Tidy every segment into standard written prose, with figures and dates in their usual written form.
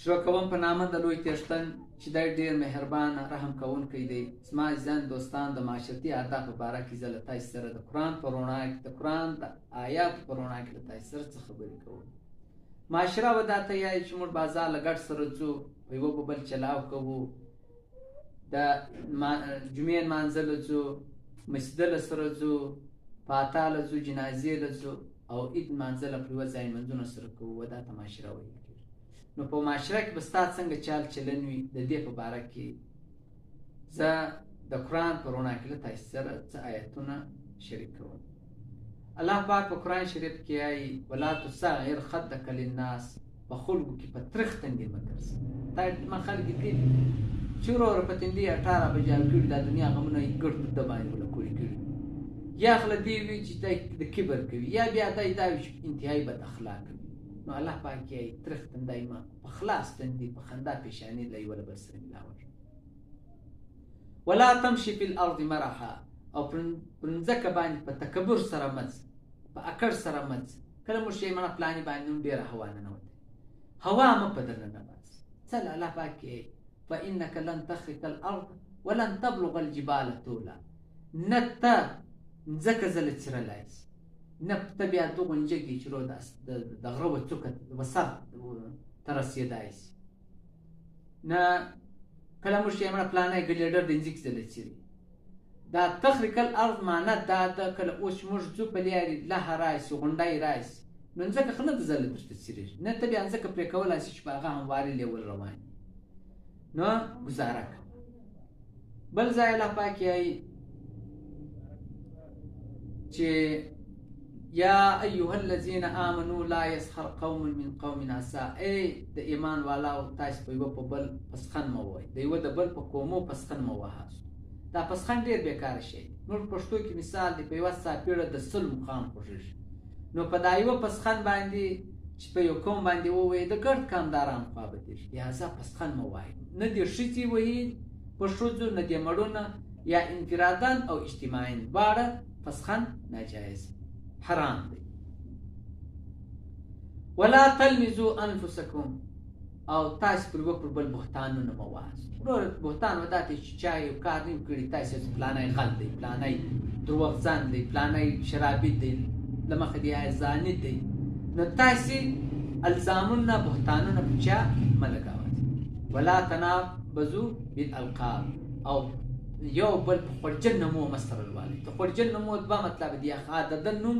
شروع کوم په نامه د لوی تیښتن چې دی ډېر مهربان رحم کوونکی دی. زما عزیزان دوستان، د معاشرتي اهدافو په باره کې زه له تاسو سره د قرآن په رڼا کې، د قرآن د آیاتو په رڼا کې له تاسو سره څه خبرې کوم. معاشره به دا ته یایي چې موږ بازار له ګډ سره ځو، په یوه په بل چلاو کوو، د جمعې لمانځه له ځو، مسجده له سره ځو، فاتحه له ځو، جنازې له ځو او عید لمانځه له په یوه ځای لمونځونه سره کوو. و دا ته معاشره ویل کېږي. نو په معاشره کې به ستا څنګه چال چلن وي، د دې په باره کې زه د قرآن په رڼا کې له تاسو سره څه آیتونه شریک کوم. الله پاک په قرآن شریف کې وایي: ولا تصغر خدک للناس، په خلکو کې په ترخ تندي مه ګرځه. ما خلک دي چې وروره په تندي 18 بجاو کړي، دا دنیا غمونه یې ګړ د باندې ولکوړي کړي. یا خله دی وي چې د کبر کوي، یا بیا دی دا وي چې انتهایي بد اخلاق وي. نو الله پاک یې ترخ تندی ما په خلاص تندي په خندا پیشاني له یو بل سره ملاوي. ولا تمشي في الارض مرحا، او پر ځمکه باندې په تکبر سره مڅ، په اکړ سره مڅ. کله مو شي منه پلاني باندې ډیره هوا نه وته، هوا مو په درنه نه بس. صلی الله پاک یې فانك لن تخرق الارض ولن تبلغ الجبال طولا. نتا ځکه زل چرلایس نه ته بیا دغه نجګي چې رو د غره و څوکه وسر ته رسېدای شي. نه کله موږ چې یې پلانای ګلیډر د انځک زله چیري دا تخریق الارض معنا دا د کله اوس موږ ځو په لیاري لهه راشي، غونډۍ راشي، نو ځکه خلک زله درته چیري نه ته بیا ځکه پرې کولای شي چې په هغه همواري لیول روان نو گزاره کوه. بل ځای الله پاک یې چې یا ایها الذین آمنوا لا یسخر قوم من قوم عسى، ای د ایمان والاو تاسو په یوه په بل پسخن مه ووایئ، د یوه د بل په کومو پسخن مه وهاست. دا پسخن ډېر بېکاره شی دی. موږ پښتو کې مثال دی، په یوه څاپېړه د 100 مقام خوږېږي. نو په دا یوه پسخن باندې چې په یو قوم باندې ووایي د ګډ کامدارانو خوا به تېر شي. لهذا پسخن مه وایئ، نه دې ښځې وهي په ښځو، نه دې مړونه، یا انفراداً او اجتماعاً دواړه پسخن ناجایز حرام دی. ولا تلمزوا انفسکم، او تاسو پر یوه پر بل بهتانونه مه وهاست. وروره بهتان و دا ته چې چا یو کار نه وي کړی، تاسو پلانی غل دی، پلانی دروغجن دی، پلانی شرابي دی، له مخې د زاني دی. نو تاسې الزامونه بهتانونه په چا مه لګوئ. ولا تنابزوا بالالقاب، او یو بل په خوړجن نومو مه سره لولئ. د خوړجن نومو دوه مطلب دي: یا د ده نوم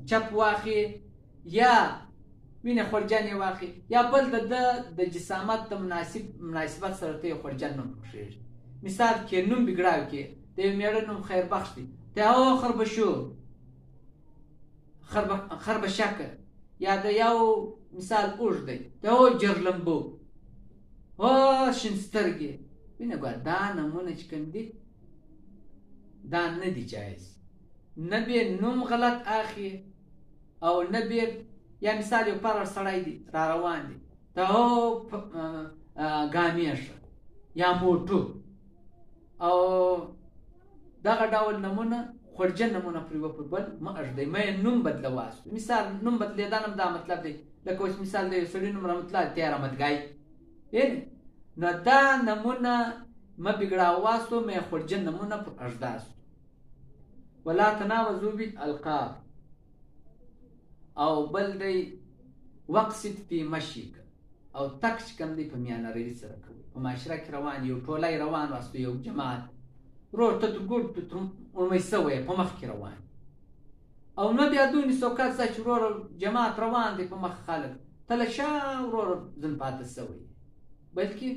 چپ واخلي، یا وینې خوړجن یې واخلي، یا بل د ده د جسامت د مناسبت سره ته یې خوړجن نوم پکښېږي. مثال کې نوم بګړاو کې د یو مېړه نوم خیربخش دی، ته او خربشو، خربشکه. یا د یو مثال اوږد دی، ته او جرلمبو، او شین سترګې. وینه ګوره دا نومونه چې کوم دي دا نه دي جایز. نه بې نوم غلط اخلي، او نه بې یا مثال یو پرړ سړی دی را روان دی، ته او ګامیشه یا موټو، او دغه ډول نومونه خوړجن نومونه پر یوه پر بل مه اږدئ، مه یې نوم بدلواست. مثال نوم بدلېدن هم دا مطلب دی، لکه اوس مثال د یو سړي نوم رحمت الله تیار احمدګای. نو دا نمونه مه بګړاواستو، مه یې خوړجن نمونه پر اږداستو. ولا تنابزوا بالالقاب، او بل دی وقصد فی مشیک، او تک چې کوم دی په میانه روي سره کوي. په معاشره کې روان یو ټولی روان واستو، یو جماعت ورور ته ګوډ اړمۍ سوی په مخ کې روان، او نه بیا دونې سوکت ځه چې ورور جماعت روان دی په مخ خلک، ته له شا ورور ځن پاته سوی، بلکې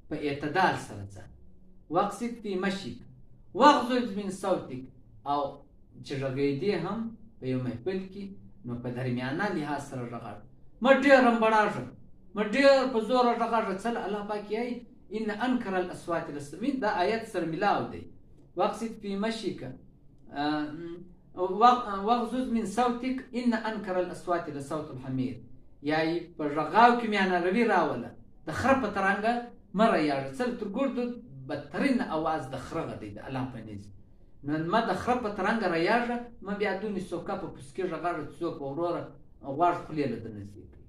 په اعتدال سره ځه. وقصد فی مشیک واغضض من صوتک، او چې غږېدې هم په یو محفل کې نو په درمیانه لحاظ سره غږ، مه ډېر رمبړاږه، مه ډېر په زوره غږاږه. څه الله پاک یایي ان انکر الاصوات للسمین، دا آیت سره ملاو دی. واقصد فی مشیک واغضض من صوتک ان انکر الاصوات لصوت الحمیر، یایي په غږاو کې میانه روي راوله، د خره په ترانګه مه رایاږه. څه تر ګردو بدترین اواز د خره غدی د الله په نزد. نو مه د خره په ترانګه رایاږه، مه بیا دونې سوکه په پسکې غږاږه چې څوک وروره غواړ خولې له ده نږدې کړي،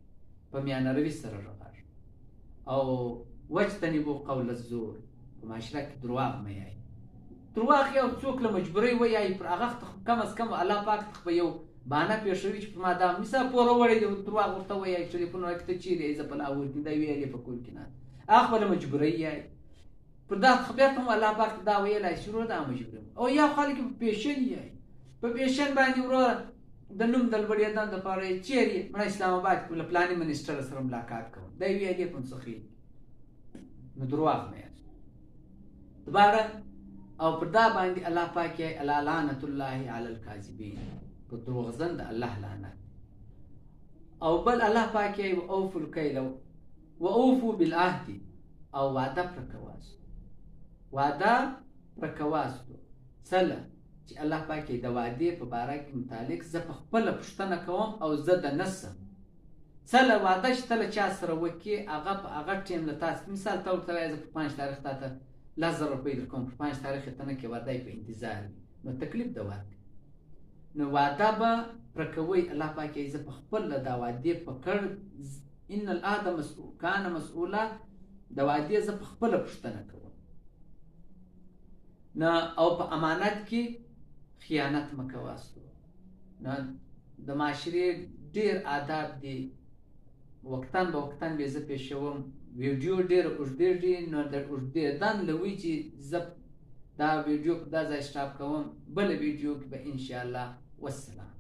په میانه روي سره غږاږه. او واجتنبوا قول الزور. په معاشره کې دروغ مه یایئ. دروغ یو څوک له مجبورۍ ویایي، پر هغه کم از کم الله پاک ته به یو بهانه پېښوي چې پر ما دا مثال پوره وړی دی، دروغ ورته ویایي. ټلیفون راکړي ته چېرې یې؟ زه په لاهور کې، دا ویل په کور کې ناست. هغه به له مجبورۍ یایي. پر دا خبر ته هم الله پاک ته دا ویلی چې وروره دا مجبوري. او یا خلک په پیشن یایي، په پیشن باندې وروره د نوم د لوړېدو دپاره یې چېرې یې؟ مړه اسلام آباد کې له پلاني منسټر سره ملاقات کوم، دا یې ویلې په نسخې. نو دروغ مه یاست دوباره. او پر دا باندې الله پاک یې الا لعنت الله علی الکاذبین، په دروغزن د الله لعنت. او بل الله پاک یې واوفوا الکیل واوفوا بالعهد، او وعده پوره کوئ. وعده پوره کوئ څله چې الله پاک یې د وعدې په باره کې متعلق زه په خپله پوښتنه کوم او زه د نسم څله وعده چې ته له چا سره وکړې هغه په هغه ټیم له تاسې مثال ته ورته وایې زه په 5 تاریخ تا ته 10,000 روپۍ درکوم، په 5 تاریخ یې ته نه کړې، وعده یې په انتظار وي، نو تکلیف د ورکړي. نو وعده به پوره کوئ. الله پاک یې زه په خپله دا وعدې پکړ ان العهد کان مسؤولا، د وعدې زه په خپله پوښتنه کوم. نه او په امانت کې خیانت مه کوئ. نه د معاشرې ډېر آداب دي، وقتاً به وقتاً به زه پیښوم. ویډیو ډېره اوږدې دي، نو د اوږدېدن له وجې زه دا ویډیو په دا ځای سټاپ کوم. بله ویډیو کې به انشاءالله. والسلام.